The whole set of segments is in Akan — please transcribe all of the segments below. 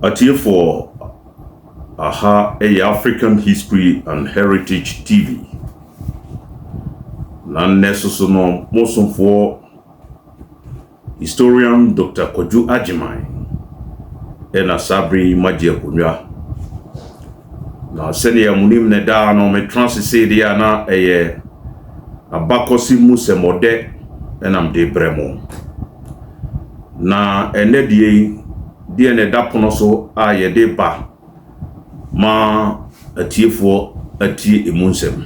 for a African History and Heritage TV. Nan nesusu no mosomfo historian Dr. Ogyeamansan ena sabri magia kunwa. Na sene ya munim ne da no me transise dia na abakosi musemode enam de bremo. Na ene die ne dapono so a yede ba ma atiefo atie emunsem.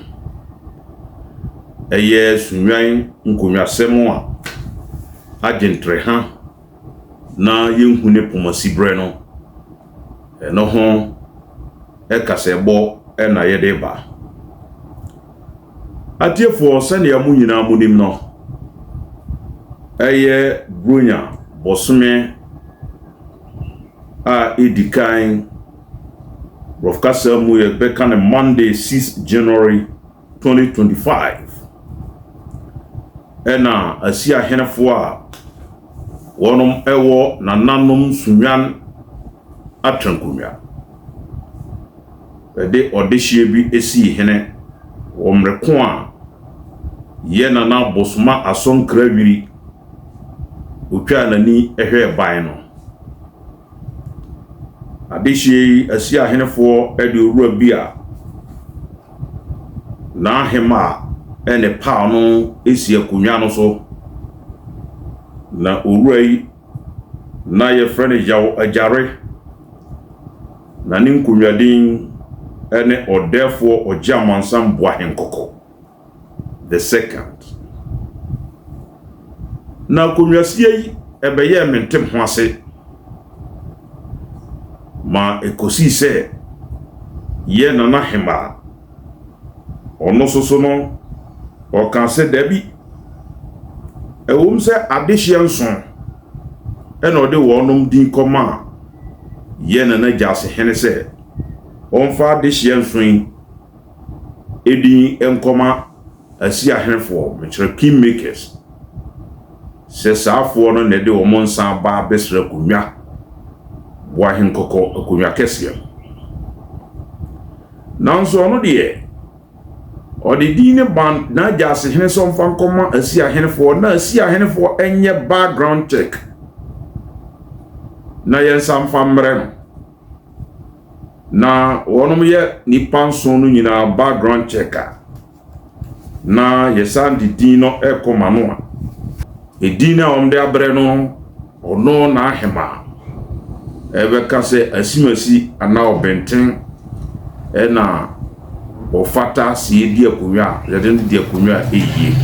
Sunyani nkonwasem a agentre ha na yenhune pomasi bre no eno ho kasebo na yede ba atiefo sane amu nyina munim no bronya bosome a edikan Customary ye bekan Monday 6 January 2025 ena asia henefo a wonom ewo nananom Sunyani atrankumya de odehye bi esi hene womreko a ye nana bosoma asonkrawiri otwa nani ehwe ban no adehye asia henefo de owura bi a na hema ene pa no esi akunwa no so na owura yi na ye frene yawo ajare na ni nkunwa din ene odefo Ogyeamansan Boahen Korkor the second na kunwasie yi ebeye mentem ho ase ma ekosi se ye nana hema ono soso no o kan se dabi ewum se adehye nson ena ode wonom din koma ye nana jase hene se onfa adehye nson edin enkoma asia henfo metre kingmakers se saafo no ne de omonsan ba besra kunwa Boahen Korkor kunwa kesiam nanso ono de odi dine ban na jase hene so mfa nkoma asia henfo na asia henfo enye background check na yensa mfa mre no na wonom ye nipa so no nyina background checker na yesan di dino ekoma no edina omde abre no ono na ahema ebe kase asimasi ana obenten ena ofata si edi akunwa yede di akunwa eyi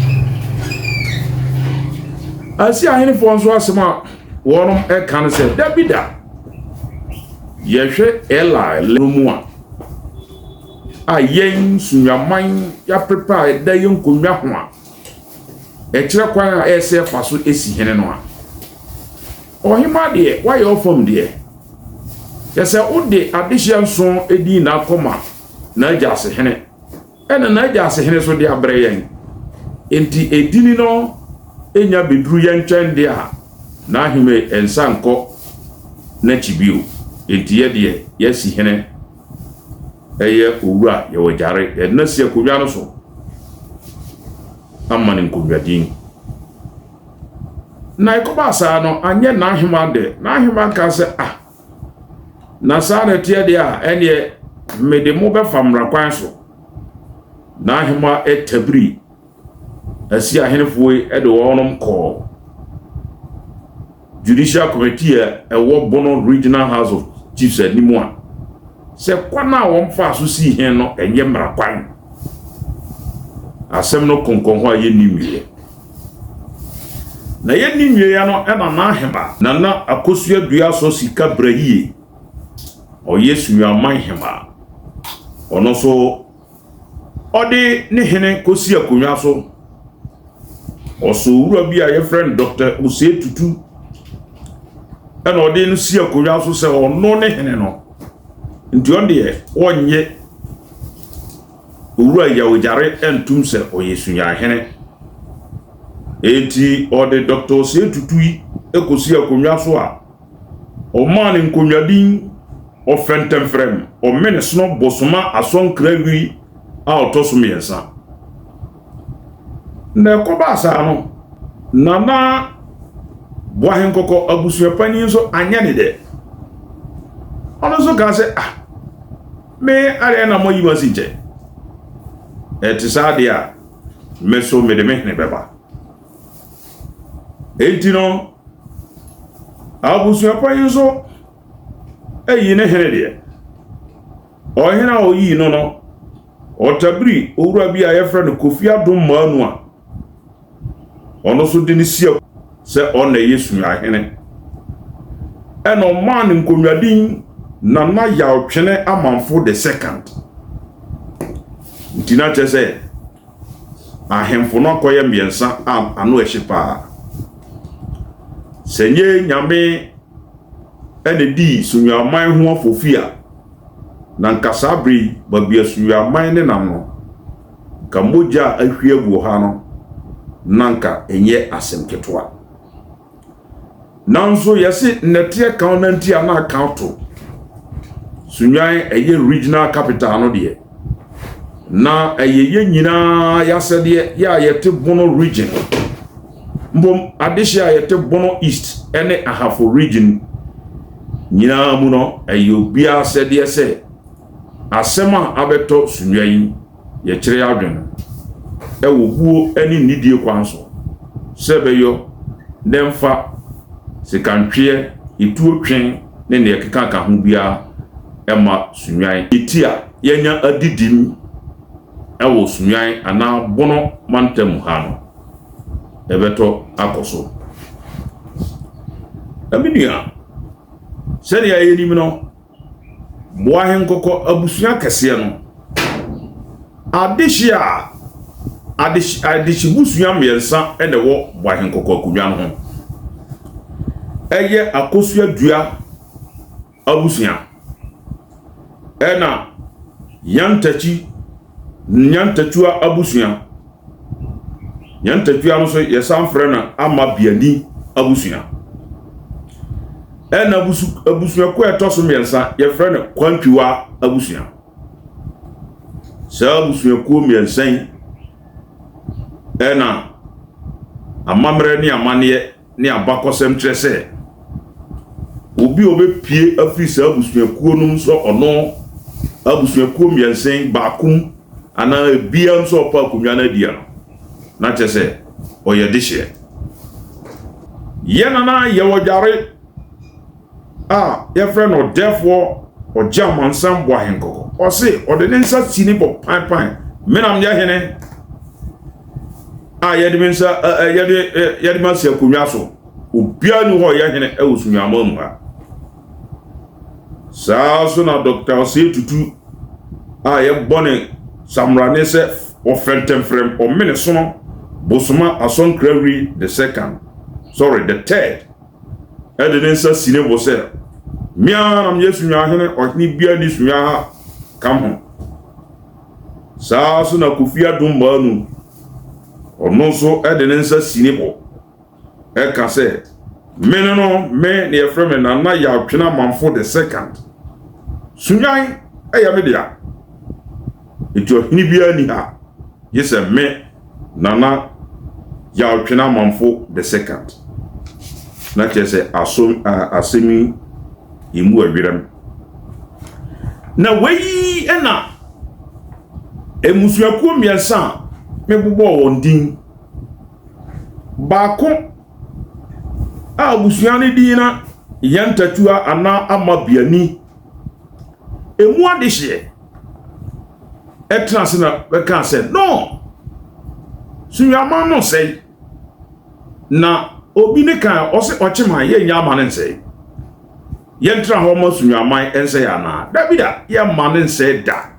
asi ahene fo nso asema wonom kan se dabida yehwe ela lemu a yen sunyaman ya prepare da yen kunwa ho a kire kwan a fa so esi hene no a ohima de why ofom de yese ode adehye nson edi na akoma na jase hene ena na jase hene so de abre yen enti edini no enya bedru yen twende a na ahime ensanko na chibio enti ye de yesi hene owura ye wajare na sia kunwa no so amani nkunwadin na ikoba sa no anye na ahima de na ahima ka se na sana tie de a ene mede mo be famra kwan so na ahima etabri asi ahenefo de wonom ko judicial committee ewo Bono House of Chiefs animu a se kwana wo mfa so si hen no enye mra kwan asem no konkon ho aye nimwie na ye nimwie ya no ena na ahema na akosua dua so sika brahie o yesu yaman hema ono so odi ne hene kosi akonwa so oso wura bi a ye friend Dr. Tutu ena odi no si akonwa so se ono ne hene no nti onde onye owura ya ojare entum se o yesu ya hene enti odi Dr. Tutu ekosi akonwa so a o man nkonwadin offentem frem o menesono bosoma ason krawi a otoso miensa na koba sa no nana Boahen Korkor abusuapani so anya ne de ono so ka se me are na moyi wasinche etisadia meso me de me ne beba etino abusuapani so eyi ne here de o hena o yi no otabri owura bi ayefra no Kofi Adom manu a ono so de ne sia se ona Yesu ahene eno man nkonwadin nana yaotwene amanfo the second ntina chese ahemfo no akoye mbiensa ano ehyepa senye nyame ene di sunyaman ho afofia na nkasabri babia sunyaman ne nam no kamoja ahwie gu ha no nanka enye asemketwa nanso yesi netie kan nanti ana account Sunyani eye regional capital no de na eye nyina yasede ya yete Bono region mbom adehia yete Bono East ene ahafo region nyina mu no eye obia sede se asema abeto Sunyani ye kire adwen e wo buo eni nidie kwanso sebeyo demfa sekantwe etuo twen ne ne keka ka ho bia ema Sunyani etia yenya adidim ewo Sunyani ana Bono mantem ha no ebeto akoso aminia seri ya yenim no Boahen Korkor abusua kese no adehia busua miensa ene wo Boahen Korkor kunwa no ho eye akosua dua abusua ena nyantatua abusua nyantatua no so yesanfre na ama biani abusua ena abusua ko etoso miensa ye frɛ no kwantwiwa abusua sa abusua ko miensan ena amamre ni amane ni abakosem trese obi obepie afisa abusua ko no so ono abusua ko miensan baakum ana bia nso opa kunwa na dia na chese oyedihye yenana yewojare ye friend no therefore Ogyeamansan Boahen Korkor o se ordinance sini bo pan menam ya hene yedimensa yedimansa kunwa so obia ni ho ya hene ewusunyamanu ha so na Dr. Tutu ye bone samrane se offentem frem o menesono bosoma ason krawi the third ordinance sini bo se mianam Yesu nyahene ohni bia ni sunya kam ho so na Kofi Adom manu ono so ordinance sini bo e ka se meneno me ne frem na ya twena manfo the second Sunyani eya media ejo hini bia ni ha yesa me nana ya twena manfo the second na chese asemi imu awiram na weyi ena emusuakuo miensa mebubo wondin baako abusuani dina yantatua ana amabiani emu adehye etrans na beka se no Sunyama no say na obi ne kan ose ochema ye nyama ne say yentra homo Sunyama ense ya na dabida ye mane say da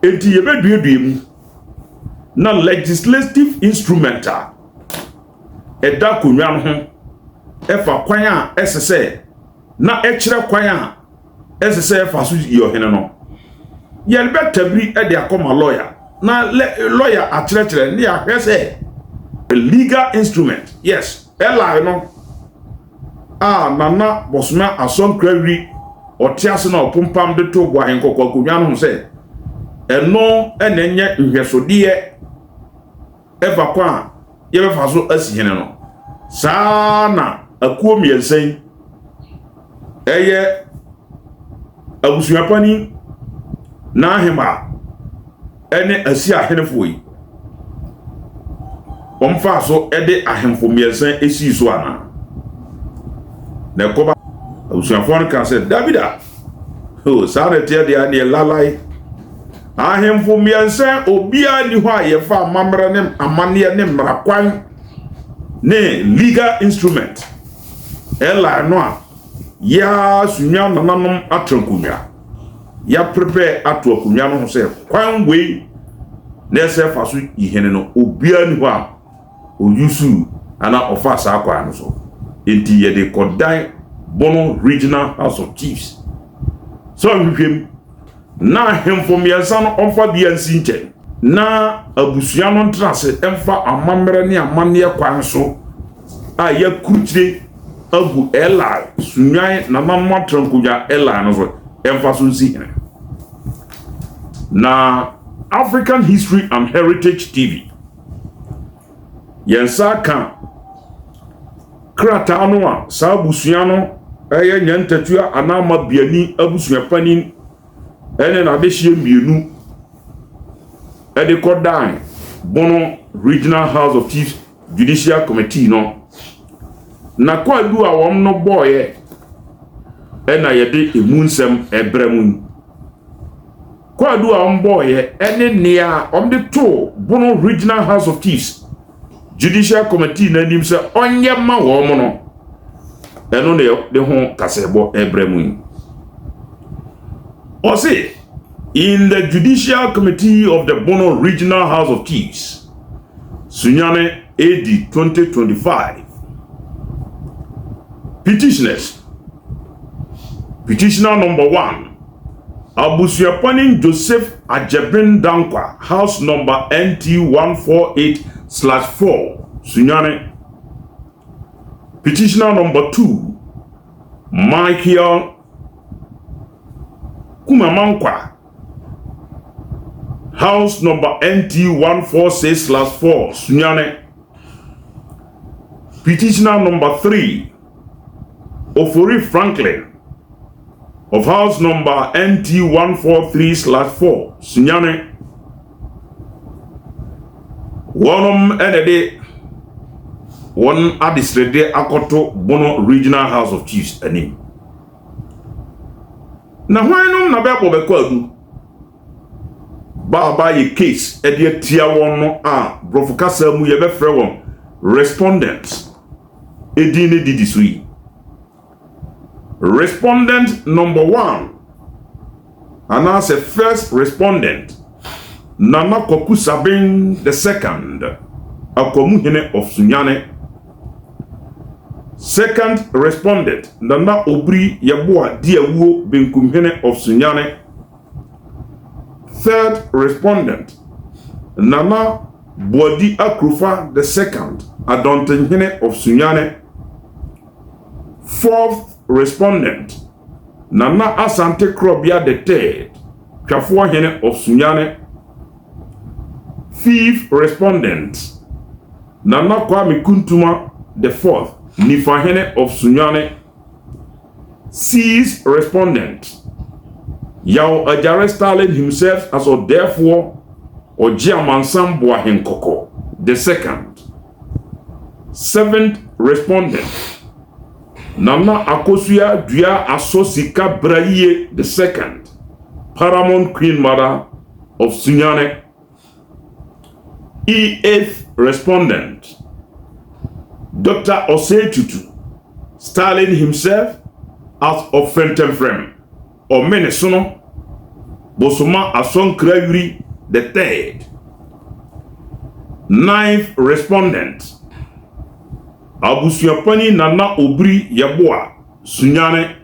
enti ye beduedue na legislative instrumental eda konwa no ho efa kwan a esese na ekire kwan a esese efa so yo hene no ye betabri e de akoma lawyer na lawyer atretre ne ahwese a legal instrument yes ela no nana bosoma asonkrawiri otiase na opompam de to Boahen Korkor konwa no se eno enenye nhwesode eva kwa yebefa so asihene no saa na akuo miensen eye abusuapani na ahema ene asi ahenefo yi omfa so ede ahemfo miensen esi so ana na koba abusuafo no kan se Davida saa na tie de ane lalai ahemfo miensen obia ni ho ayefa amamra ne amane ne mrakwan ne legal instrument ela no a ya sunya nananom atrankunya ya prepare ato akunya no se kwan we na se fa so ihene no obia ni ho a oyusu ana ofasa akwa no so enti ye de kodan Bono Regional House of Chiefs so hwehwem na hemfo miensa no onfa bia nsinche na abusua no ntrase emfa amamre ne amane kwan so a ya kurutire agu ela sunyan na mamma trankuja ela no so emfa so nsi na African History and Heritage TV yensa kan krata no a sa abusua no eye nyantatua anama biani abusua pani ene na behie mienu ede kodan Bono Regional House of Chiefs Judicial Committee no na kwadu a wom no boye ena yede emunsem ebremu kwadu a wom boye ene nia omde to Bono Regional House of Chiefs Judicial Committee na nim se onye ma wom no eno ne de ho kasebo ebremu Ose, in the Judicial Committee of the Bono Regional House of Chiefs, Sunyani AD 2025, Petitioners, Petitioner number 1, Abusuapani Joseph Ajebin Dankwa, House number NT 148/4, Sunyani. Petitioner number 2, Michael Kumamankwa, House number NT 146/4, Sunyani. Petitioner number 3, Ofori Franklin, of House number NT 143/4, Sunyani. One adistrede akoto Bono Regional House of Chiefs anim. Na hwanum na beko bekwadu baba ye case e de tia won no a brofukasa mu ye befre won respondents edine didi so yi. Respondent number 1 and as a first respondent Nana Koku Sabin the second Akomuhene of Sunyani. Second respondent Nana Obri Yabua Diawo Benkumhene of Sunyani. Third respondent Nana Bodi Akrufa the second Adontenhene of Sunyani. Fourth respondent Nana Asante Krobia the third Twafuahene of Sunyani. Fifth respondent Nana Kwame Kuntuma the fourth Nifahene of Sunyani. Sixth respondent Yao Ajare Stalin himself as or therefore Ogyeamansan Boahen Korkor the second. Seventh respondent Nana Akosua Dua Asosika Braye the second Paramount Queen Mother of Sunyani. Eighth respondent Dr. Osetutu Stalin himself as of Fentemfrem or Menesono Bosoma Asonkrawiri the third. Ninth respondent Abusuapani Nana Obri Yabua Sunyani.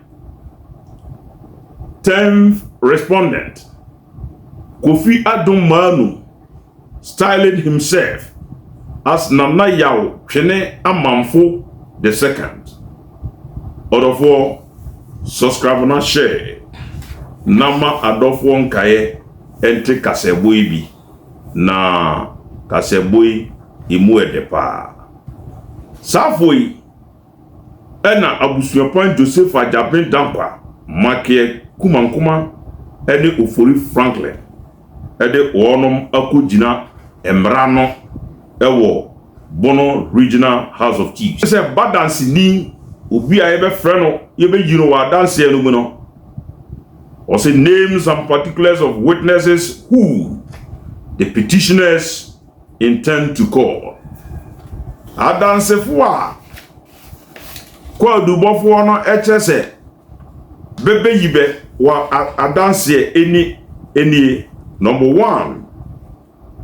10th respondent Kofi Adom Manu Stalin himself as Nana Yao Twene Amamfo the second. Odofo subscribe na share nama adofo nkaye ente kaseboy bi na kaseboy imu edepa safoi ena abusuapan Joseph Ajabin Dankwa makie kumankuma ene ofori Franklin ede onom akogina emrano ewo Bono Regional House of Chiefs se badansi ni obi a yebe freno yebe yiro wa dance enu mu no or say names and particulars of witnesses who the petitioners intend to call. Adanse fwa kwa dubofo no echese bebe yibe wa adanse eni number 1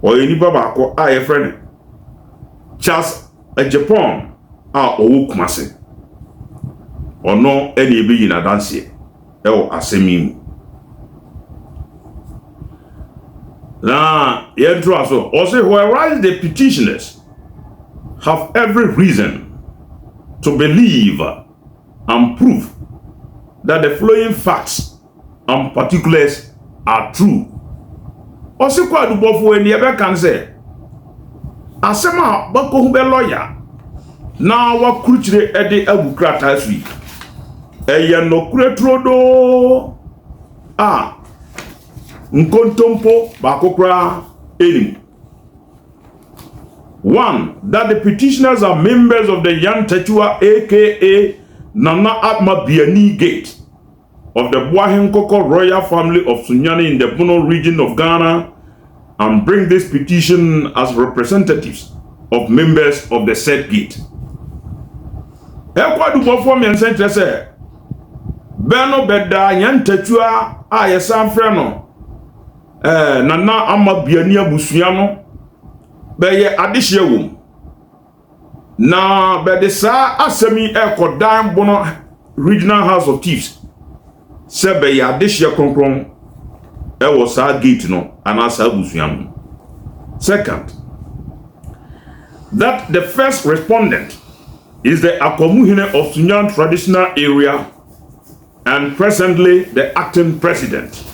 or eni baba ko a friend Charles Japan a owo Kumase ono eni ebe yi na danse ewo asemi na yentro aso or say whereas the petitioners have every reason to believe and prove that the following facts and particulars are true. Also kwa dubofo eni ebe kan say asema bako hube lawyer na wakuruchire ede agukrata asui eye no kuretrodo nkontompo bakokra elim. 1. That the petitioners are members of the Yan Techua aka Nana Atma Biani Gate of the Boahen Korkor royal family of Sunyani in the Bono region of Ghana and bring this petition as representatives of members of the said gate. Ekwa du bofo mi ensentre se Beno beda Yan Techua a yesan frɛ no Nana ama biani abusua no beye adehye wom na bede sa asemi ekodan Bono Regional House of Chiefs se beye adehye kronkron ewo sa gate no anasa abusua no. Second, that the first respondent is the Akomuhine of Sunyani Traditionanal Area and presently the acting president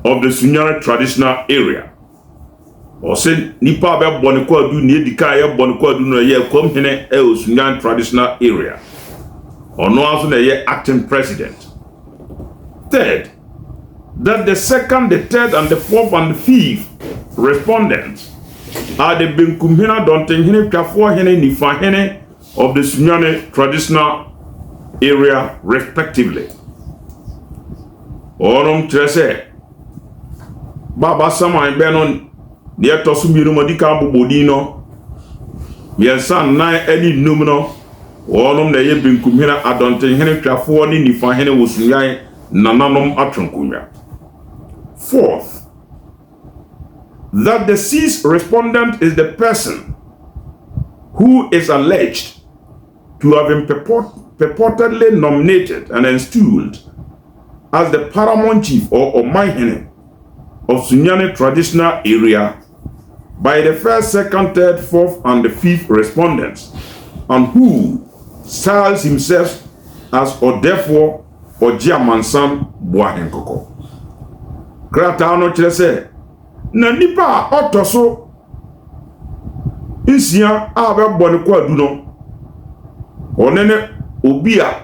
of the Sunyani Traditionanal Area. Or say nipa be boniko adu ni edika ye boniko adu no ye Akomuhine e Sunyani Traditionanal Area. Or no aso na ye acting president. Third, that the second, the third, and the fourth and the fifth respondents are the Benkumhina Dontenhine Twafo Hene Nifa Hene of the Sunyani Traditionanal Area respectively. Onom trese Baba Sama Benon near Tosumiru Modika Bobodino Yansan na any numino Onom de Benkumhina Adontenhine Twafo ni Nifa Hene Wosunyai Nananom Atronkunya. Fourth, that the ceased respondent is the person who is alleged to have been purportedly nominated and installed as the paramount chief or Omaihene of Sunyani Traditionanal Area by the first, second, third, fourth, and the fifth respondents, and who styles himself as Odefo Ogyeamansan Boahen Korkor. Krata no kire se na nipa otoso nsia a be bone kwa adu no onene obi a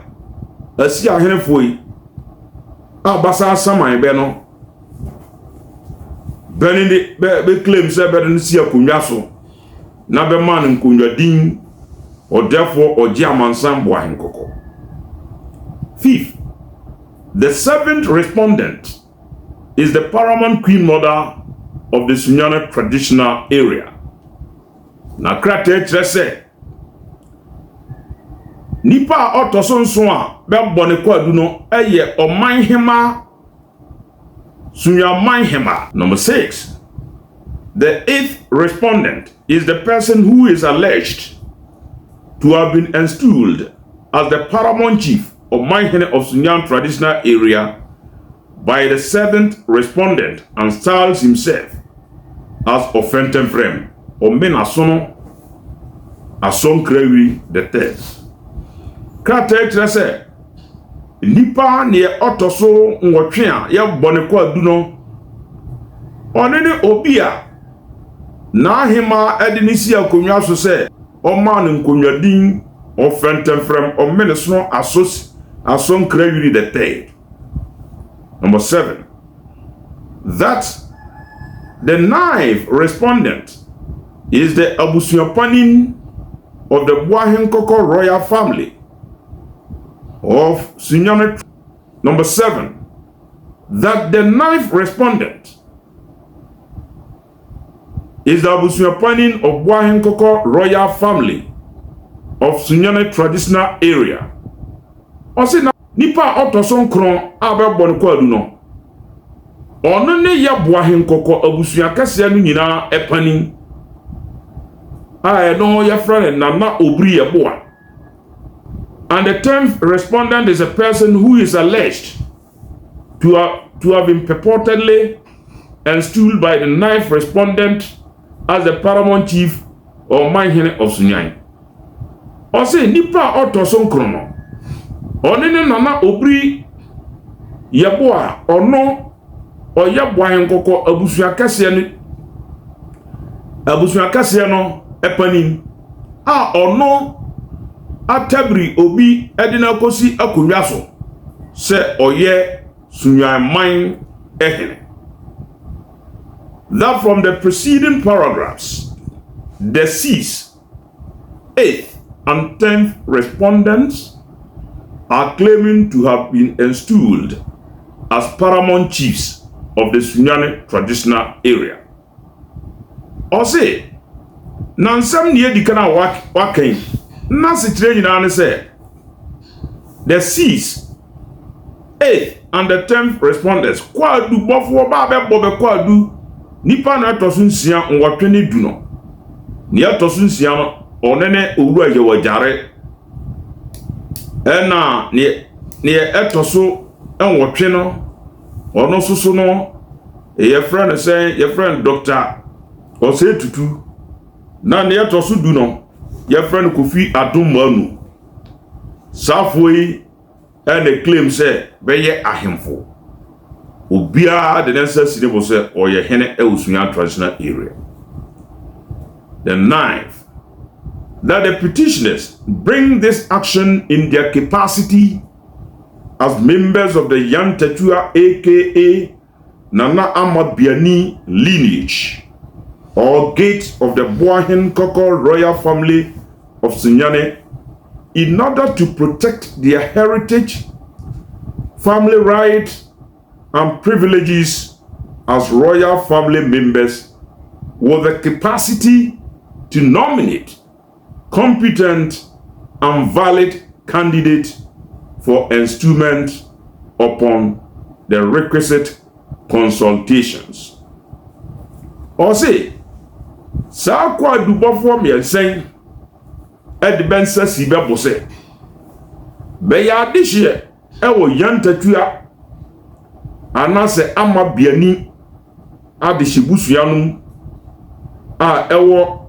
asi ahenefo yi a basa saman be no benini be claim se be no si akonwa so na be man nkonwa din Odefo Ogyeamansan Boahen Korkor. Fifth, the seventh respondent is the paramount queen mother of the Sunyani Traditionanal Area. Na krate trese nipa otoso nso a be bone kwadu no eye Omanhema Sunyamanhema. Number 6, the eighth respondent is the person who is alleged to have been installed as the paramount chief of Omanhene of Sunyani Traditionanal Area by the seventh respondent and styles himself as Offentem Frem or Menasono Ason Krewi the third. Krata kyerɛ sɛ nipa ne ɔtɔ so nwɔtwe a yɛ bɔne kɔ adu no ɔne ne obi a na ahema ɛde ne si akonnwa so sɛ ɔma ne nkonnwadin ɔfrɛntɛmfrɛm ɔmene sono asonkra yuri the third. Number 7, that the ninth respondent is the abusuapanin of the Boahen Korkor royal family of Sunyani. Number 7, that the ninth respondent is the abusuapanin of Boahen Korkor royal family of Sunyani Traditionanal Area. Ɔsi na nipa ɔtɔso nkron abɛbɔ ne kwadu no ɔno ne yɛ Boahen Korkor abusua kɛseɛ no nyinaa ɛpanin a ɛno yɛfrɛ ne Nana Obri Yɛboa. And the 10th respondent is a person who is alleged to have been purportedly installed by the 9th respondent as the paramount chief or Manhene of Sunyani. Ɔsi nipa ɔtɔso nkron no ɔne ne Nana Obri Yɛboa ɔno ɔyɛ Boahen Korkor abusua kɛseɛ no ɛpanin a ɔno atabri obi ɛde na kosi akonnwa so sɛ ɔyɛ Sunyani ehene. That from the preceding paragraphs, the 6th, 8th, and 10th respondents are claiming to have been installed as paramount chiefs of the Sunyani Traditionanal Area. Ɔse, na nsɛm ne yɛdi kan a wakan na sikyerɛ nyinaa ne sɛ the 6th, 8th, and the 10th respondents kwadu bɔfoɔ ba bɛbɔ bɛkwadu nipa na ɛtɔ so nsia nwɔtwe ne du no ne ɛtɔ so nsia no ɔne ne owura yɛ wɔgyare ɛna ne ɛtɔ so nwɔtwe no ɔno soso no yɛfrɛ no sɛ yɛfrɛ no Dr. Ɔsɛ Tutu na ne ɛtɔ so du no yɛfrɛ no Kofi Adomanu. Saafo yi ɛna claim sɛ bɛyɛ ahemfo obiara de ne nsa si ne bo sɛ ɔyɛ hene ɛwɔ Sunyani Traditional Area. The 9th, that the petitioners bring this action in their capacity as members of the Yantatua aka Nana Amabiani lineage or gate of the Boahen Korkor royal family of Sunyani in order to protect their heritage, family rights, and privileges as royal family members with the capacity to nominate competent and valid candidates for installment upon the requisite consultations. Or say, saa kwa dubɔfoɔ mmiɛnsa ɛde bɛnsa si bɛbɔ sɛ bɛyɛ adehyeɛ ɛwɔ Yantatua anase Amabiani adehye busua no a ɛwɔ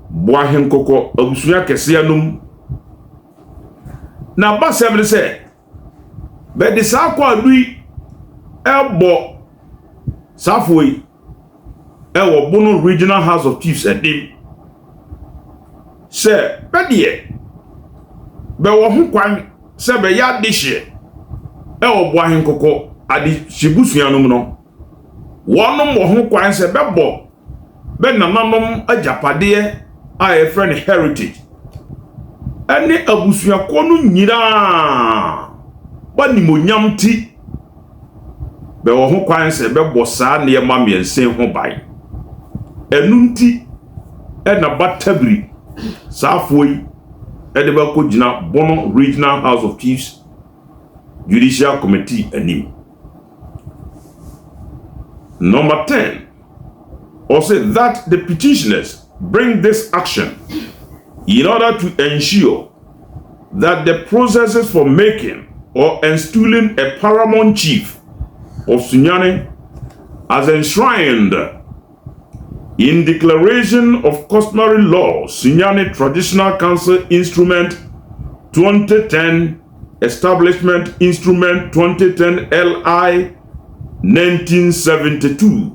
Boahen Korkor abusua kɛseɛ no na basɛm ne sɛ bɛde saa kwa dui ɛbɔ saafo yi ɛwɔ Bono Regional House of Chiefs ɛdim sɛ bɛdeɛ bɛwɔ ho kwan sɛ bɛyɛ adehyeɛ ɛwɔ Boahen Korkor adehye busua no wɔnom wɔ ho kwan sɛ bɛbɔ bɛnananom agyapadeɛ a yɛfrɛ no heritage ɛne abusuakɔ no nyinaa banimonyam ti bɛwɔ ho kwan sɛ bɛbɔ saa nneɛma mmiɛnsa ho ban ɛnu nti ɛna batabiri saafoɔ yi ɛde bɛkɔ gyina Bono Regional House of Chiefs Judicial Committee anim. Number 10, also that the petitioners bring this action in order to ensure that the processes for making or installing a paramount chief of Sunyani as enshrined in Declaration of Customary Law, Sunyani Traditional Council Instrument 2010 Establishment Instrument 2010 LI 1972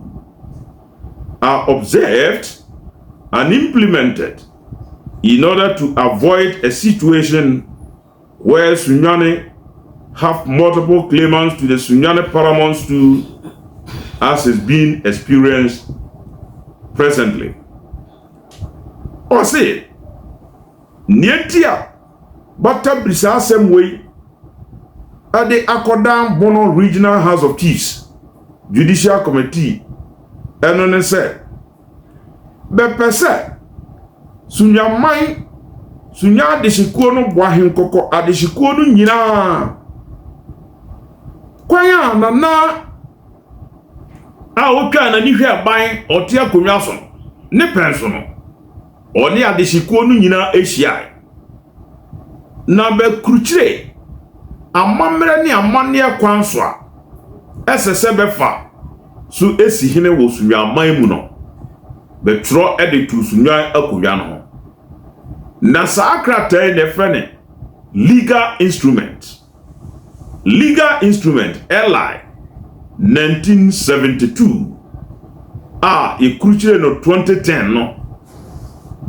are observed and implemented in order to avoid a situation where Sunyani have multiple claimants to the Sunyani Paramount Stool as is being experienced presently. Or say, Nietia Bata Brisa same way at the Akodam Bono Regional House of Chiefs Judicial Committee and on say Bepese Sunyamai Sunya Deshikuono Boahen Korkor Adeshikuono Nyina Kwaya na a otwa na ni hwe aban ote akonwa so ne penso no oni adeshikuono nyina ehia na be kruchire amamre ne amane kwanso a esese befa so esi hene wo sunwa aman mu no betro ede tu sunwa akonwa no na sakrata ne frene legal instrument LI 1972 ekruchire no 2010 no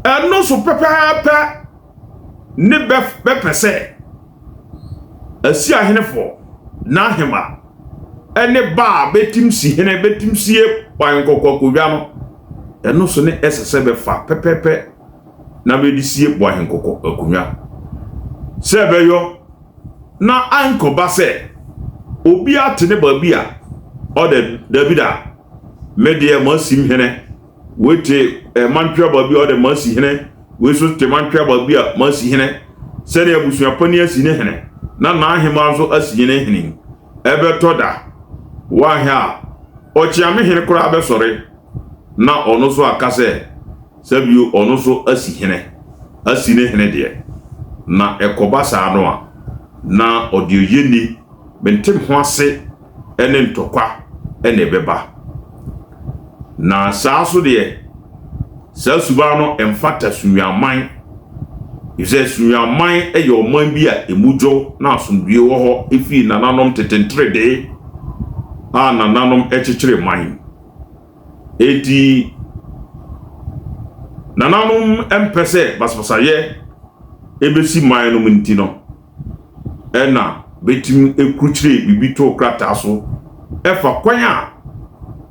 eno so pepepe ne bepese asi ahenefo na hema ene ba betim si hene betim sie Boahen Korkor kodwa no eno so ne esese befa pepepe na bedi sie Boahen Korkor akonwa sebeyo na ankoba se obi atene babia ode Davida media masim hene wete mantwa babia ode masi hene we so te mantwa babia masi hene sene abusuapani asi ne hene na ahema so asi ne hene ebe toda wa ha ochiame hene kura be sore na ono so akase sabio ono so asi ne hene de na ekoba sa no a na odioyeni bentem ho ase ene ntokwa ene beba na saaso de saasuba no emfata sunyaman ise sunyaman eyoman bi a emujo na asomdue wo ho efi nananom tetentre de a nananom echechire man eti nananom empese basbasaye ebesi man no munti no ena betim ekruchire bibito krata so efa kwanya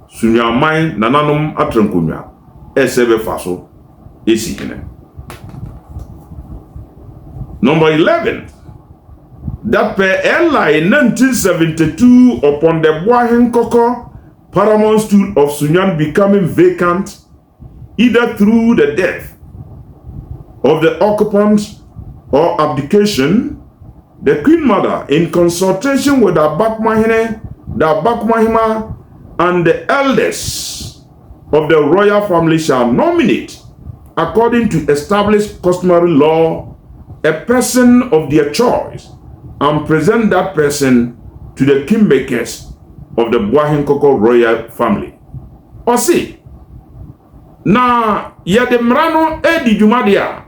sunyaman nananom atrankonwa esebe faso esi hene. Number 11, that per LI 1972 upon the Boahen Korkor Paramount Stool of Sunyani becoming vacant either through the death of the occupant or abdication, the Queen Mother, in consultation with the Abakmahine, the Abakmahima, and the elders of the royal family shall nominate, according to established customary law, a person of their choice and present that person to the kingmakers of the Boahen Korkor royal family. Or see, na yademrano edi jumadia,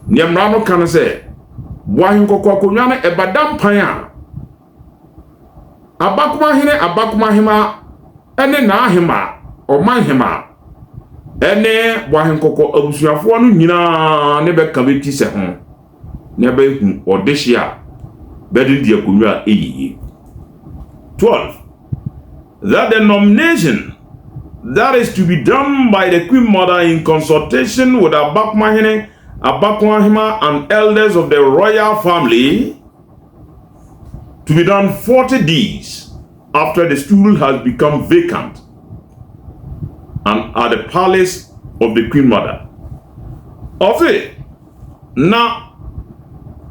nyemrano kan say, Boahen Korkor kunyane ebadam panya. Abakumahima ene na ahima o manhima ene Boahen Korkor abusuafo no nyina ne be kabeti se ho ne be hu odehia bedi dia kunwa eyiyi. 12, that the nomination that is to be done by the Queen Mother in consultation with Abakmahine, Abakumahima, and elders of the royal family to be done 40 days after the stool has become vacant and at the palace of the Queen Mother. Of it, now,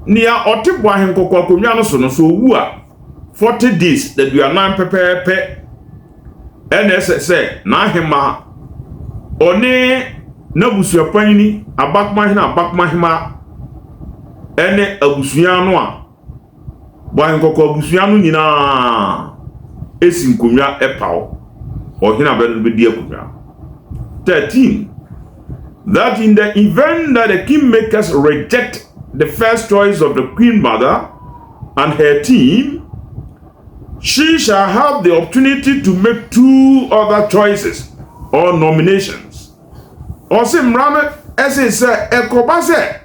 near Ote Boahen Korkor kunyano so wua 40 days that we are now pepe NSS na hema one nabusuapani Abakmahima ene abusuano a Boahen Korkor abusuano nyina esi nkonwa epawo ohina be di akonwa. 13, that in the event that the kingmakers reject the first choice of the Queen Mother and her team, she shall have the opportunity to make 2 other choices or nominations. Ose mrame ese se ekoba se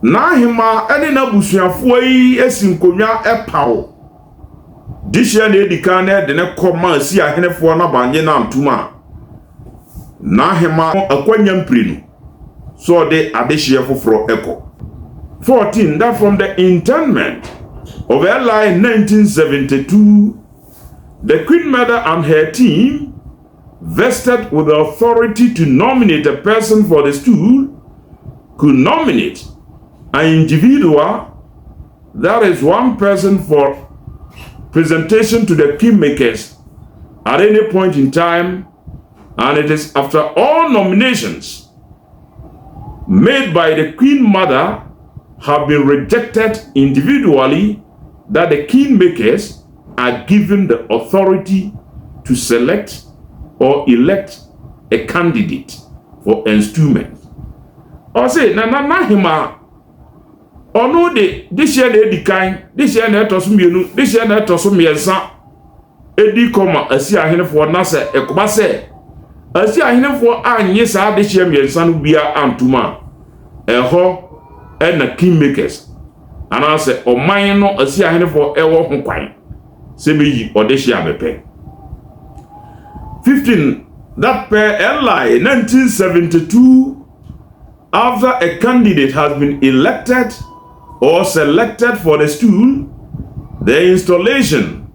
na hima ene na busuafo yi esinkonwa epawo dihye na edika na de ne koma si ahenefo na banye na ntuma na hima akwanya mprinu so de adehye foforo eko. 14 that from the internment of Eli 1972, the Queen Mother and her team, vested with the authority to nominate a person for the stool, could nominate an individual, that is one person, for presentation to the kingmakers at any point in time, and it is after all nominations made by the Queen Mother have been rejected individually that the kingmakers are given the authority to select or elect a candidate for enstowment. Or say, na hima, or no de, this year they decline, this year they toss me, this year they toss me as son. Edi koma, a see a hen for Nasa, a kubase. A see a hen for an yes, I this year me son be a antuma, a ho, and a kingmakers. And I say, oh, mine no, a see a hen for a walk on quine. Say me, or this year be pay. 15. That per Eli 1972, after a candidate has been elected or selected for the stool, the installation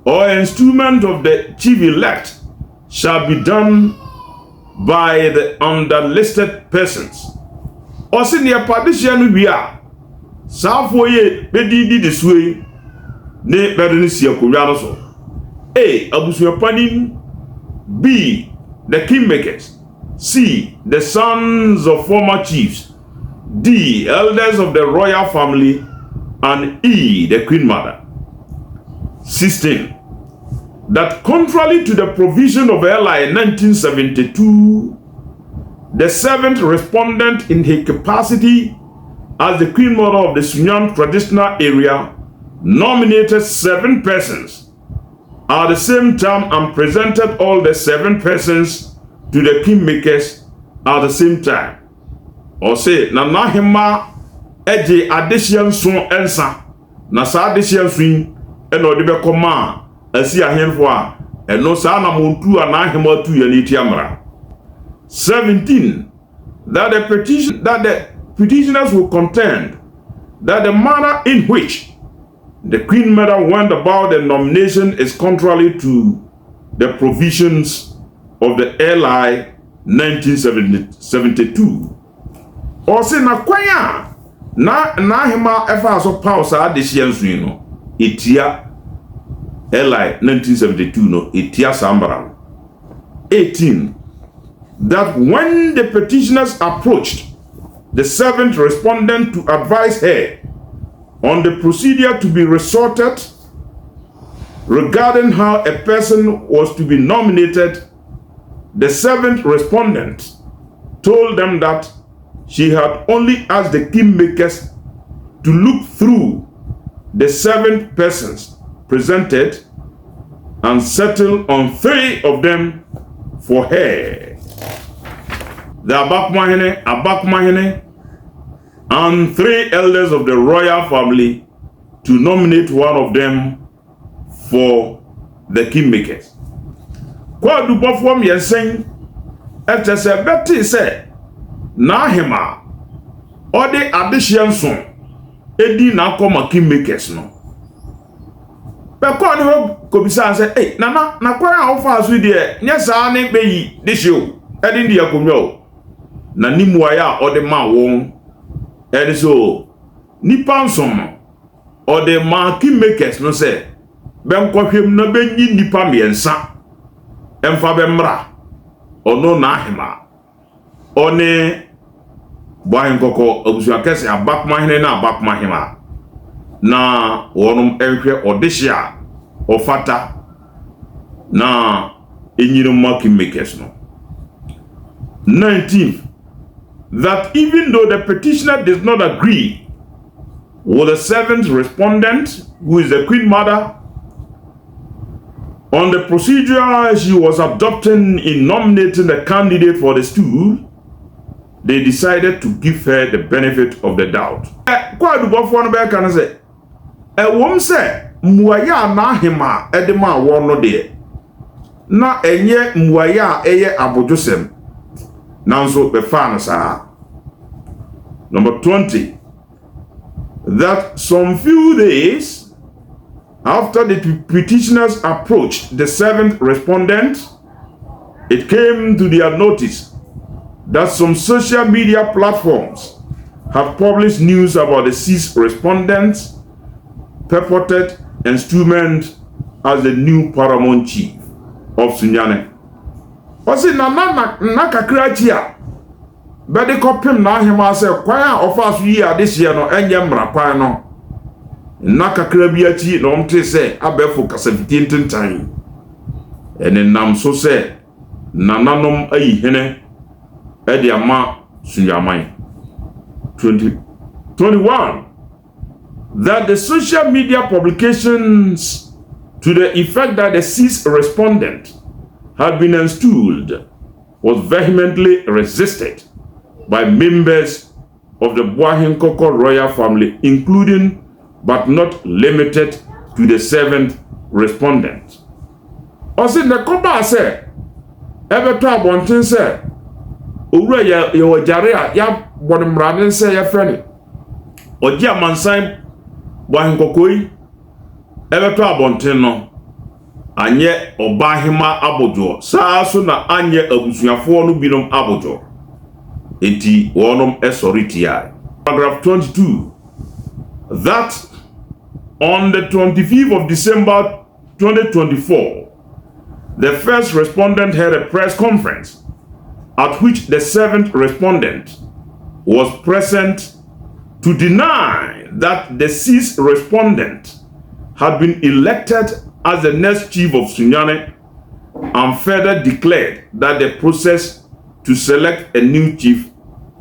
or enstowment of the chief elect shall be done by the underlisted persons. Or senior partition we are. Safoye bedidi this way, ne bedenisia kurianoso. A. Abusuapanin. B. The kingmakers. C. The sons of former chiefs. D. Elders of the royal family. And E. The Queen Mother. 16. That contrary to the provision of Eli 1972, the 7th respondent in his capacity as the Queen Mother of the Sunyani Traditionanal Area nominated 7 persons at the same time and presented all the 7 persons to the kingmakers at the same time. Or say, na nahima eje adeshian son ensa, na sa adeshian swing, eno de be koma, asi ahenfo a, eno sa na montu anahima tu yaniti amra. 17. That the petitioners will contend that the manner in which the Queen Mother went about the nomination is contrary to the provisions of the Eli 1972. Or say na kwanya na hima efa so pause adeshian swing no etia Eli 1972 no etia sambara. 18. That when the petitioners approached the 7th respondent to advise her on the procedure to be resorted regarding how a person was to be nominated, the 7th respondent told them that she had only asked the kingmakers to look through the 7 persons presented and settle on 3 of them for her. The Abakmahene, and 3 elders of the royal family to nominate one of them for the kingmakers. Kwa dupo form yesen ete se beti se na hema ode adehye nson edi na akoma kingmakers no. Be kwa ni ho kobisa se na kwa a ofa aso de nya saa ne beyi de hye o edi ndi akonwa o na nimu aya ode ma won. And so, nipan som or the marking makers no say, Ben Quahim no benyi nipa miensa, and Fabemra, or no Nahima, or ne Boahen Korkor, Ogyeamansan, a back my hand and a back my hima. Na one area or this year or fata na in marking makers no. 19th. that even though the petitioner does not agree with the seventh respondent, who is the Queen Mother, on the procedure she was adopting in nominating the candidate for the stool, they decided to give her the benefit of the doubt. Kwa dubofo no be kan say, wom say muaya na hema edema wo no de. Na enye muaya eye abodwosem. Nanso be fa no sa. Number 20. That some few days after the petitioners approached the seventh respondent, it came to their notice that some social media platforms have published news about the six respondents purported instrument as the new paramount chief of Sunyani. Osi na kakra chia bede kopim na ahema se kwan a ofa so yi ade hye no enye mrapan no na kakra bi achi no mte se abefo kasafiti ntentan ene nam so se nananom ayi hene ede ama Sunyaman. 21 that the social media publications to the effect that the sixth respondent had been installed was vehemently resisted by members of the Boahen Korkor royal family, including but not limited to the seventh respondent. Also, the Koba said, ever to abontin said, Ure ya jarea ya bonimraden say ya friend. Ogyeamansan Boahen Korkor ever to abontin no. Anye obahima abojo saa so na anye abusuafo no binom abojo enti wonom esoritia. Paragraph 22 that on the 25th of December 2024 the first respondent held a press conference at which the seventh respondent was present to deny that the sixth respondent had been elected as the next chief of Sunyani, and further declared that the process to select a new chief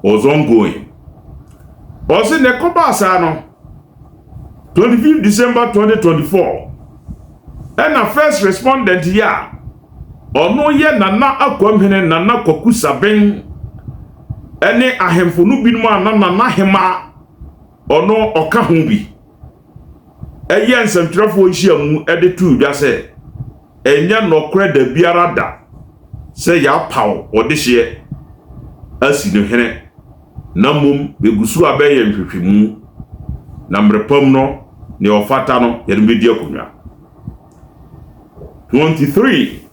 was ongoing. Also, in the Koba 25th December 2024, and the first respondent here, ono ye nana akwamhene nana kwaku saben, ene ahemfo no binum nana hema ono oka ho bi. Eye nsɛmtwerɛfo nhia mu ede tu dwa sɛ enya nokre da biara da sɛ ya paw ode hye asi no hene na mom begusu abɛyɛ nhwehwemu na mrepam no ne ofata no yɛde medi akonwa. 23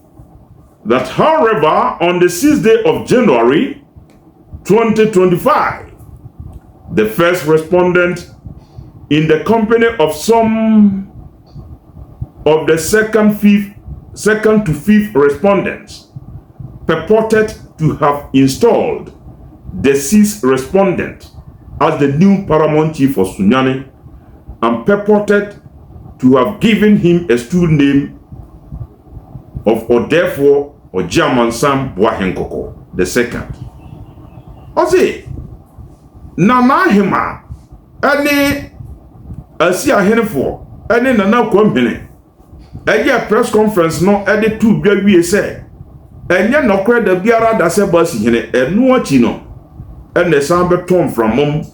that however on the 6th day of January 2025 the first respondent in the company of some of the second to fifth respondents purported to have installed the sixth respondent as the new paramount chief of Sunyani and purported to have given him a stool name of therefore Ogyeamansan Boahen Korkor the second. Ose nana hema ani asi ahenefo ene nana kwamhene eye press conference no ede tu bia wie se enye nokre da biara da se basi hene enu achi no ene san beton from mom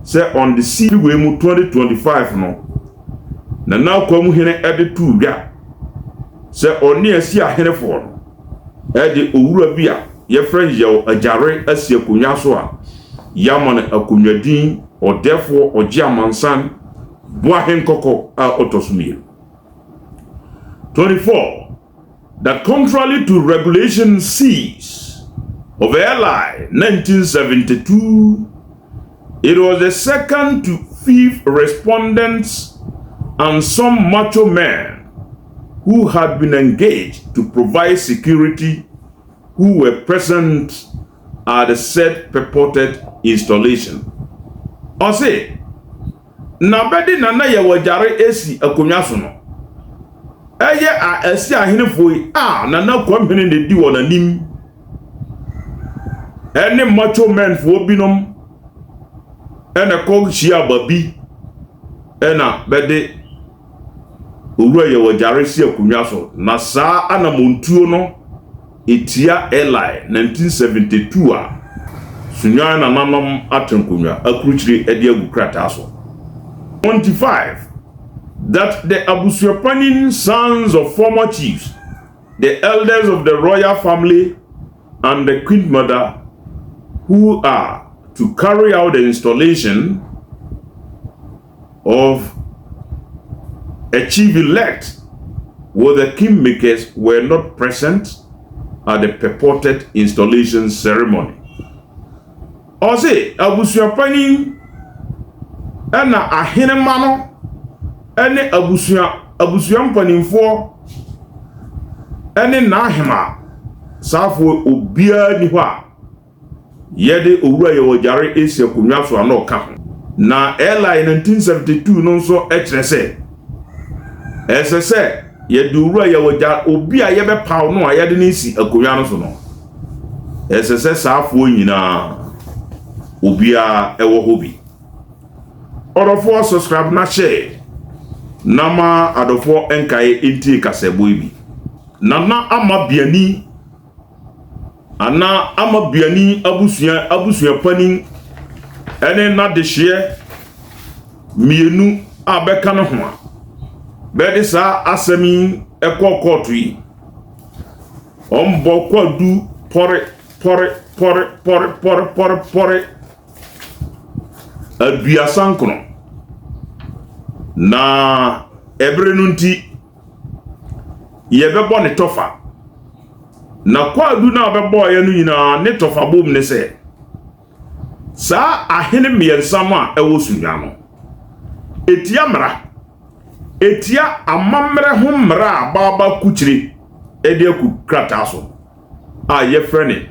se on the sea we mu 2025 no nana kwamhene ede tu bia se oni asi ahenefo no ede owura bia ye friend ye ajare asi akonya so a yamane akonwadin or therefore Ogyeamansan Boahen Korkor Otosumir. 24 that contrary to Regulation C's of LI 1972, it was the second to fifth respondents and some macho men who had been engaged to provide security who were present at the said purported installation. Or say, na bedi nana ye wajare esi akonwa so no eye a asi ahenefo yi nana kwamhene ne di wona nim any macho men for binom and a cog shia babi ena bede owura ye wajaresi akunyaso na saa ana montuo no etia Eli 1972 a Sunyani nanom atenkunwa akruchiri edi agukrata so 25 that the abusuapanin sons of former chiefs, the elders of the royal family and the queen mother who are to carry out the installation of a chief elect with the kingmakers were not present at the purported installation ceremony. Ose abusuapanin ena ahenema no ene abusuampanimfo ene na ahema safo obia ni ho a yede owura ye wojare esi akunwa so ana oka na Eli 1972 no nso ekyerese esese yede owura ye wojare obi a yebe paw no a yede ne si akunwa no so no esese safo nyina obia ewo hobi orofo subscribe na share nama adofo enkae enti kasebo ibi nana amabiani ana amabiani abusua panin ene na de hye mienu abeka no ho a bede sa asemi ekokoto yi ombo kwadu pore aduasankono na ebre nunti yebebo ne tofa na kwadu na bebo ya nu nyina ne tofa bom ne se sa ahene miensama ewo Sunyani etia mra etia amamre ho mra baba kuchiri ede akukrata so a ye frene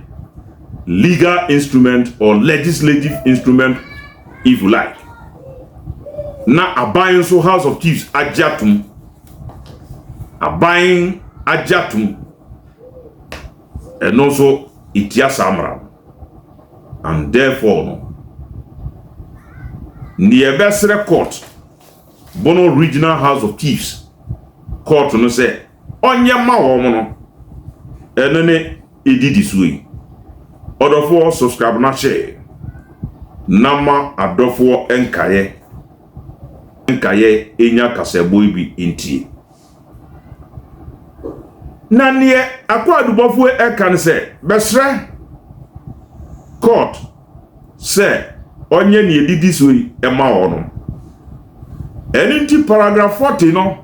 legal instrument or legislative instrument if you like na abayin so House of Chiefs ajatum abayin ajatum and also itia samra and therefore no niebesre court Bono Regional House of Chiefs court no say onye ma wo no enene edidi suyi odofo subscribe na share nama adofo enkaye enya kasebo ibi inti na nie akwadubofo ekan se besre court se onye ne edidi suyi ema ono eninti paragraph 40 no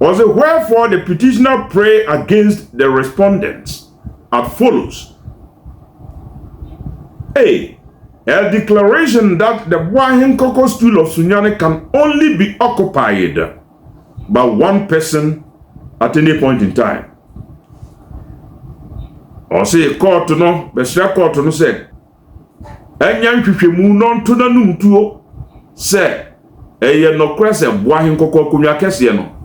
was it wherefore the petitioner pray against the respondents as follows. A declaration that the Boahen Korkor stool of Sunyani can only be occupied by one person at any point in time. Or say court no, Besra court no said, Enyan hwehwemu non to na numtuo say eye no kwese Boahen Korkor kunwa kese no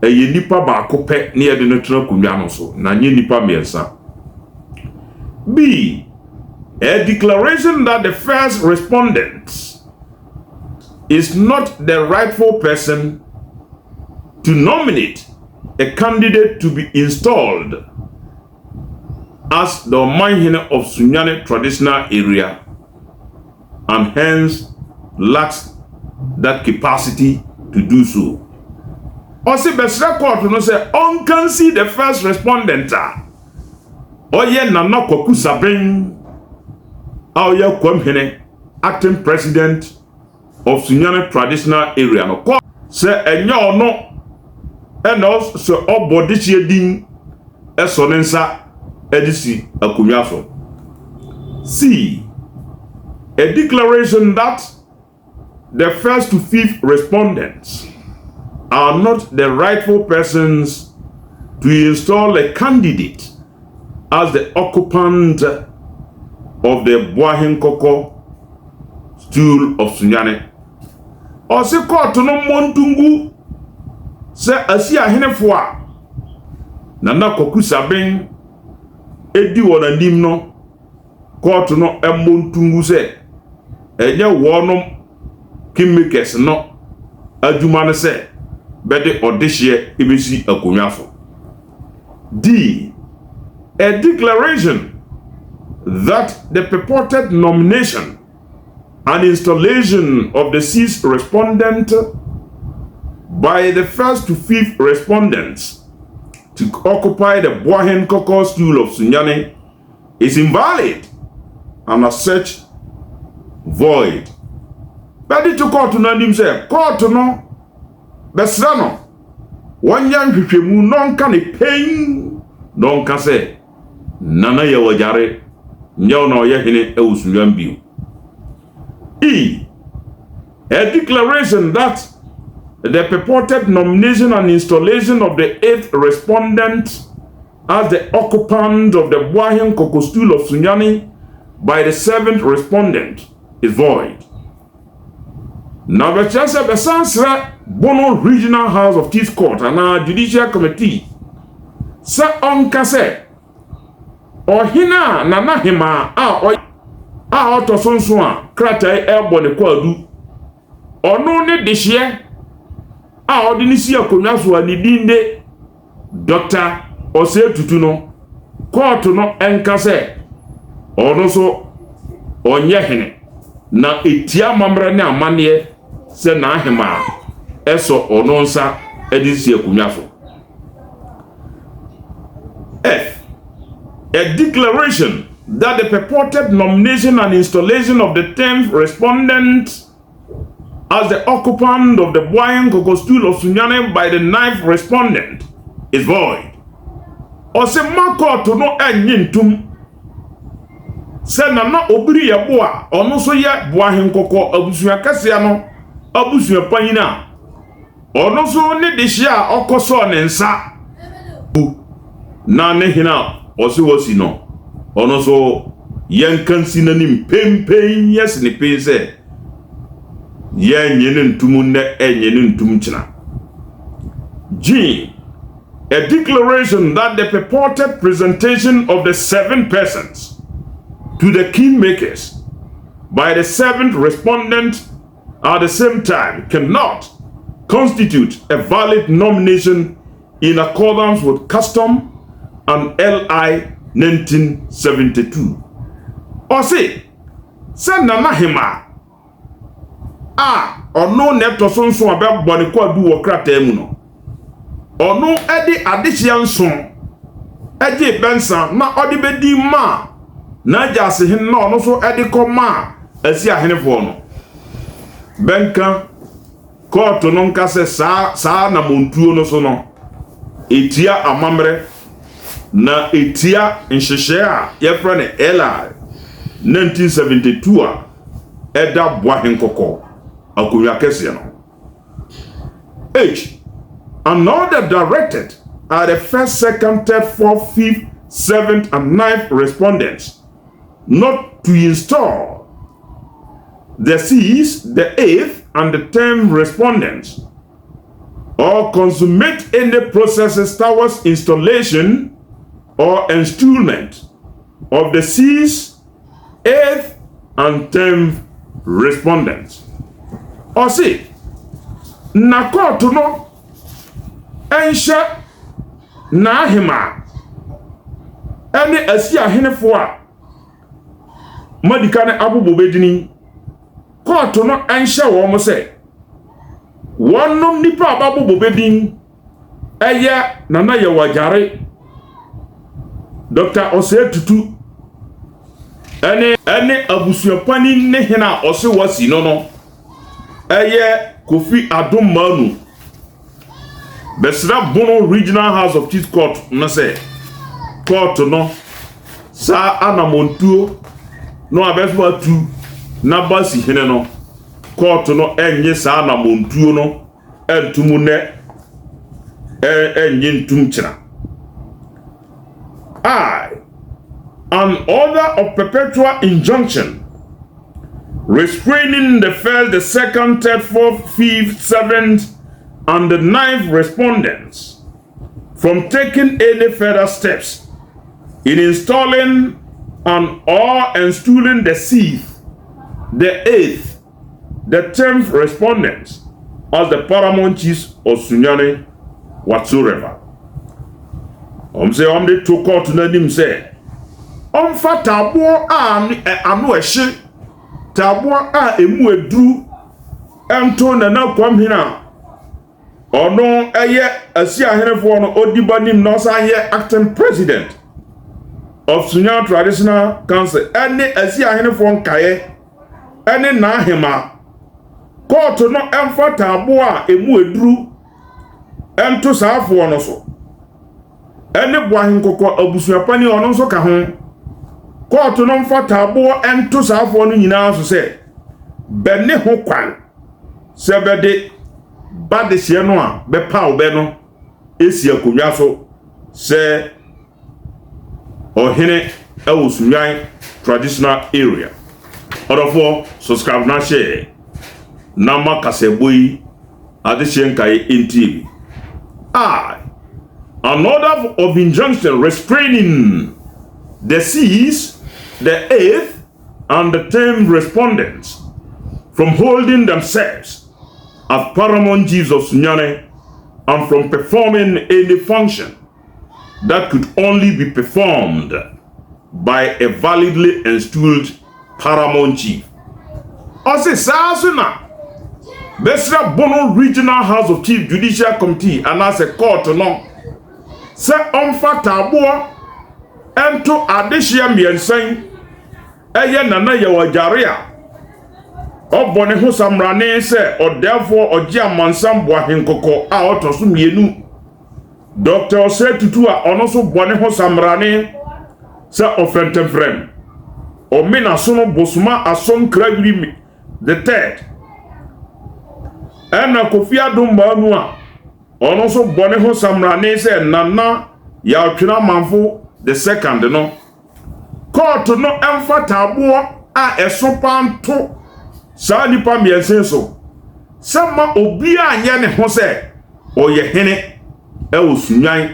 eye nipa ba kope ne ye de no tena kunwa no so na nye nipa miensa. B a declaration that the first respondent is not the rightful person to nominate a candidate to be installed as the Boahen of Sunyani Traditionanal Area and hence lacks that capacity to do so. Also, Besra court no say on can see the first respondent. Oye nana Kwaku Sabin Oye Kwamhene, acting president of Sunyani Traditionanal Area. No court say enyo no and also obodi din esonensa edisi akunyaso. C a declaration that the first to fifth respondents are not the rightful persons to install a candidate as the occupant of the Boahen Korkor stool of Sunyani. Or se court no montungu se asi ahenefo a nana Kwaku Sabin edi wona nim no court no emontungu se enye wonom kingmakers no adwuma ne se bede odehye ebesi akonwafo. D. A declaration that the purported nomination and installation of the ceased respondent by the first to fifth respondents to occupy the Boahen Korkor stool of Sunyani is invalid and as such void. Bedi to court no nim say court no besra no wanya nhwehwemu non ka ne pain non ka say nana ye wajare nyaw na oye hene ewusuyan biu. E. A declaration that the purported nomination and installation of the 8th respondent as the occupant of the Boahen Korkor stool of Sunyani by the 7th respondent is void. Now, the chance of the Sansra Bono Regional House of Chiefs Court and our Judicial Committee sa on kase or hina nana hima a otosonso a kratai elbone kwadu ono ne dehye a odinisi akonwaso ani dinde Dr. Osetutu no court no enkase ono so onye hene na etia mamra ne amane se na ahema eso ono nsa edisi akonwaso. F. A declaration that the purported nomination and installation of the 10th respondent as the occupant of the Boahen Korkor stool of Sunyani by the 9th respondent is void. Or se mako to no enyintum se na na obiri ye boa ono so ye Boahen Korkor abusua kasia no abusua panyina ono so ne dehia okoso ne nsa na ne hina osi no ono so yankansi nanim pempen yes ne pense yenye ntum ne enye ntum china. G. A declaration that the purported presentation of the 7 persons to the kingmakers by the 7th respondent at the same time cannot constitute a valid nomination in accordance with custom and LI 1972. Or say nana hima ono neto sonso abebone kwadu wo krata mu no ono edi adehia nso eje bensa na odi bedi ma na jase hin na ono so edi koma asi ahenefo no benka court no nka se sa na montuo no so no etia amamre na etia nhyehyɛ a yɛfrɛ ne LI 1972 a ɛda Boahen Korkor akonwa kɛseɛ no. H. An order directed at the 1st, 2nd, 3rd, 4th, 5th, 7th, and 9th respondents not to install the 6th, the 8th, and the 10th respondents or consummate any processes towards installation or installment of the 6th, 8th, and 10th respondents. Or say, na court no ensha na hima ene asi ahenefo a madika ne abubo bedini court no ensha wo mo se wonnom nipa abubo bedin eye nana ye wajare Dr. Osetutu ene abusuapani ne hena ose wasi no eye Kofi Adom Manu besra Bono Regional House of Chiefs Court na say court no sa anamontuo no abeso atu na basi hene no court no enye sa anamontuo no entumu ne enye ntum kira. I. An order of perpetual injunction restraining the 1st, the 2nd, 3rd, 4th, 5th, 7th, and the 9th respondents from taking any further steps in installing and all installing the 6th, the 8th, the 10th respondents as the paramount chiefs of Sunyani whatsoever. Say the to court na nim say fa tabo ano ehye tabo emu eduru ento na kwam hina ono eye asi ahenefo no odibanim no san ye acting president of Sunyani Traditional Council ene asi ahenefo nkaye ene na ahema court no emfa tabo emu eduru ento saafo no so ene Boahen Korkor abusuapani ono nso ka ho court no mfa tabo ento saafo no nyina so se bene ho kwan se bede bade hye no a be pa obe no esi akonwa so se ohene ewo Sunyani Traditional Area. Orofo subscribe na share na makaseboyi adehye nkai NTV. An order of injunction restraining the 6th, the 8th, and the 10th respondents from holding themselves as paramount chiefs of Sunyani and from performing any function that could only be performed by a validly installed paramount chief. Ose Sasuna Besra Bono Regional House of Chiefs Judicial Committee and as a court no se onfa tabo ento adehye miensan eye nana ye wajarea obone ho samrane se odefo Ogyeamansan Boahen Korkor a otoso mienu Dr. Ose tutu a ono so bone ho samrane se ofentemfrem o mena sono bosuma asom kragiri the 3rd ena Kofi Adumba nu a ono so bone ho samrane se nana ya twena manfo the 2nd no court no emfa tabo a eso panto sa nipa miensen so sama obi anye ne ho se oye hene ewo Sunyani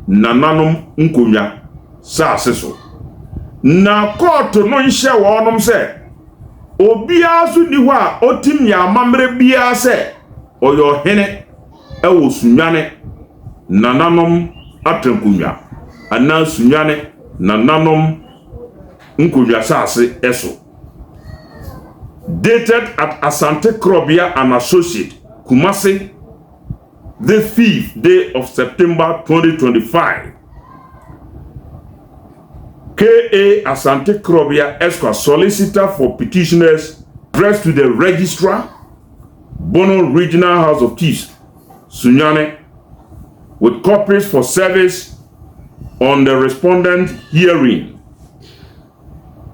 nananom nkonwa sa aseso na court no nhye wonom se obi azu ni ho a otim ya mamre bia se oyo hene ewo Sunyani nananom atankonwa ana Sunyani nananom nkonwa sase eso dated at Asante Krobia and Associate Kumasi the 5th day of September 2025. K.A. Asante Krobia Esquire, solicitor for petitioners, addressed to the registrar, Bono Regional House of Chiefs, Sunyani, with copies for service on the respondent hearing.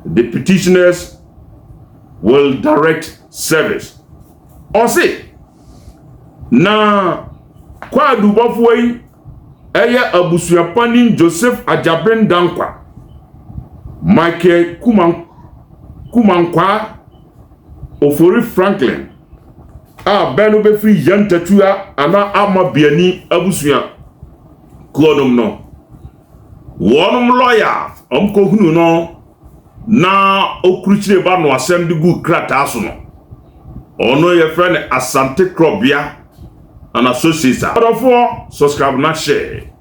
The petitioners will direct service. Ose na kwa dubafoi eye abusuapani Joseph Ajabren Dankwa Michael Kumankwa Ofori Franklin beno be free yantatua ana amabiani abusua kodom no wonum lawyer omko hunu no na okruchire ba no asem de gu krata so no ono ye friend Asante Krobia and associates. Therefore, subscribe na share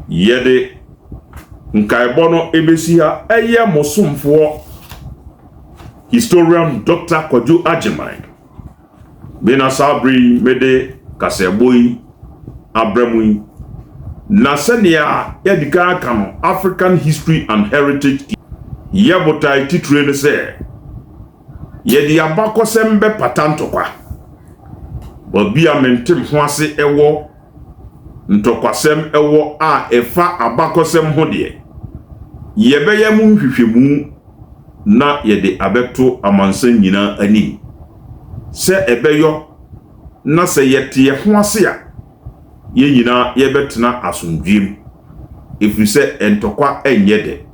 yede nkaibono ebesi ha eye mosumfo historian Dr. Ogyeamansan bena sabri mede kaseboyi abramui na senia yedika kano African History and Heritage yebotai titre ne se yedi abakosem be patantokwa babia mentem ho ase ewo ntokwasem ewo a efa abakosem ho de yebeye mu nhwehwemu na yede abeto amansan nyina ani se ebeyo na se yete ho ase a ye nyina yebetena asomdwem efrise entokwa enyede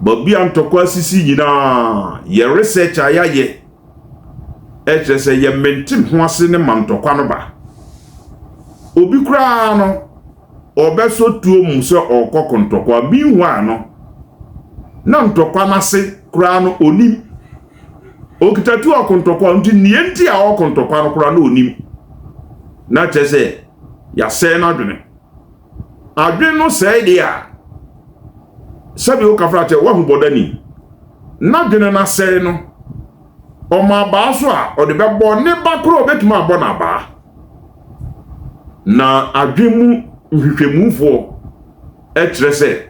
babia ntokwa sisi nyina ye research ayaye etrese ye mentim ho ase ne mantokwa no ba obi kura no obeso tuo mu se okokontokwa bi hu ano na ntokwa na se kura no onim okitatu akontokwa nti nienti a okontokwa no kura no onim na chese ya se na adwene no se dia sabi o kafra che wa hu bodani na dwene na se no o ma ba so a o de bebo ne ba kro betuma abo na ba na adwemu nhwehwemufo e kire se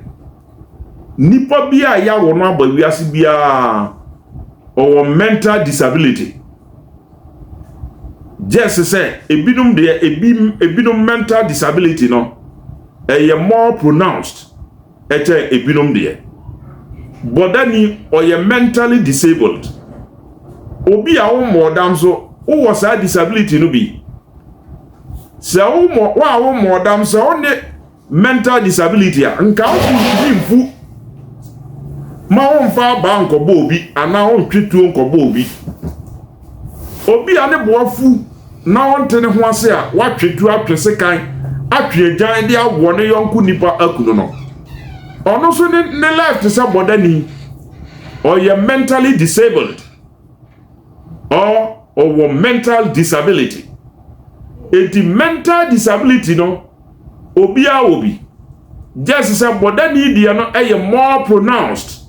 nipa bia ya wo no abawiase bia o mental disability just say ebinum de ebinum mental disability no e more pronounced ete ebinum de bodani o ye mentally disabled obi a wo modam so wo sa disability no bi se wo modam so on mental disability a nka wo mfu ma won fa ba nkobo obi ana won twetuo nkobo obi a ne boafu na won tene ho ase a wa twetu atwese kan atwe jan de awo ne yonku nipa akuno no ono so ne left se bodani or you mentally disabled or mental disability. Eti mental disability no obi just say bodani dia no more pronounced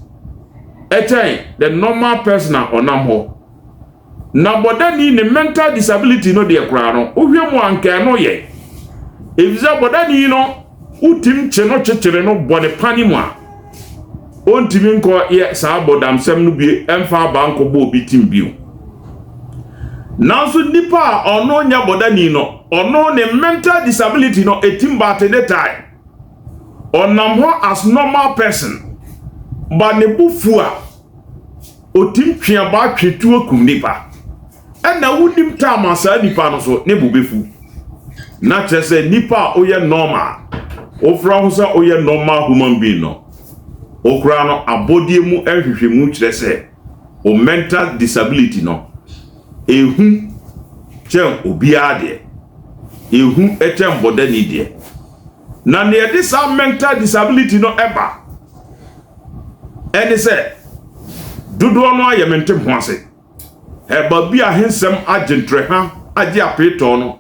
the normal person onam ho na bodani ne mental disability no de kra no ohwe mu anka no ye eviza bodani no utim cheno chechere no bone pani mu a ontimi nko ye sa bodam sem no bi emfa banko bo obi tim biu now so nipa ono nya bodani no ono ne mental disability no etim ba te time onam ho as normal person ba ne bufu a otim twia ba twetu akum nipa na wunim tama sa nipa no so ne bubefu na chese nipa oye normal ofra ho sa oye normal human being no okra no abodie mu ehwehwemu chese o mental disability no ehu chen obi ade ehu etem bodani de na ne de sa mental disability no eba ene se dodo no ayementem ho ase eba bi ahensem agentre ha age apeto no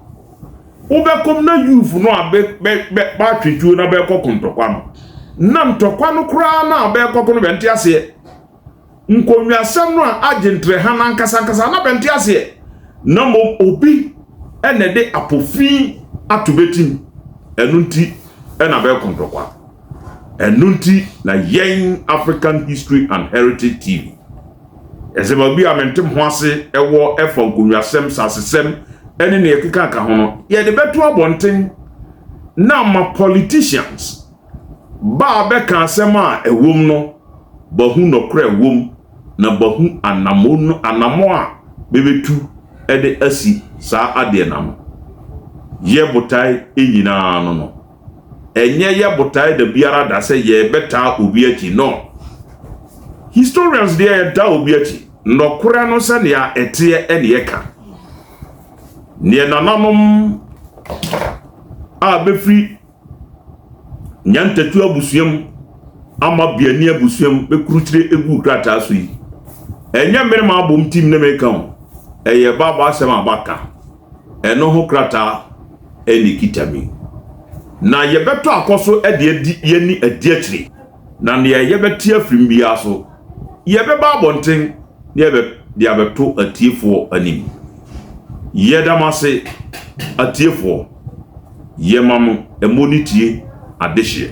ubekom na youth no abe ba twetuo na be kokontokwa no na ntokwa no kura na be kokono bente ase nkonwiasem no agentre ha na nkasa na bente ase na mo obi ene de apofi atobetim enunti ena be kontokwa enunti na yen African History and Heritage TV ezeba bi amentem ho ase ewo efo nkonwiasem sasesem ene ne ekeka ka ho no ye de beto abonten na ma politicians ba be kan asem a ewom no bahu no kra ewom na bahu anamo a bebetu ede asi sa ade nam ye botai enyina no enye ye botai da biara da se ye beta obi achi no historians dey da obi achi no kra no se ne ya ete ene ye ka ne nanamum a befri nyantatu abusuam ama biani abusuam be kurutire egu krata so yi enya mere ma bom tim ne me kan eye baba asem abaka eno ho krata eni kitami na ye beto akoso edi yeni adi akire na ne ye beti afrim bia so ye be ba bonten ye be dia beto atiefo anim ye damase atiefo ye mamu emonitie adehye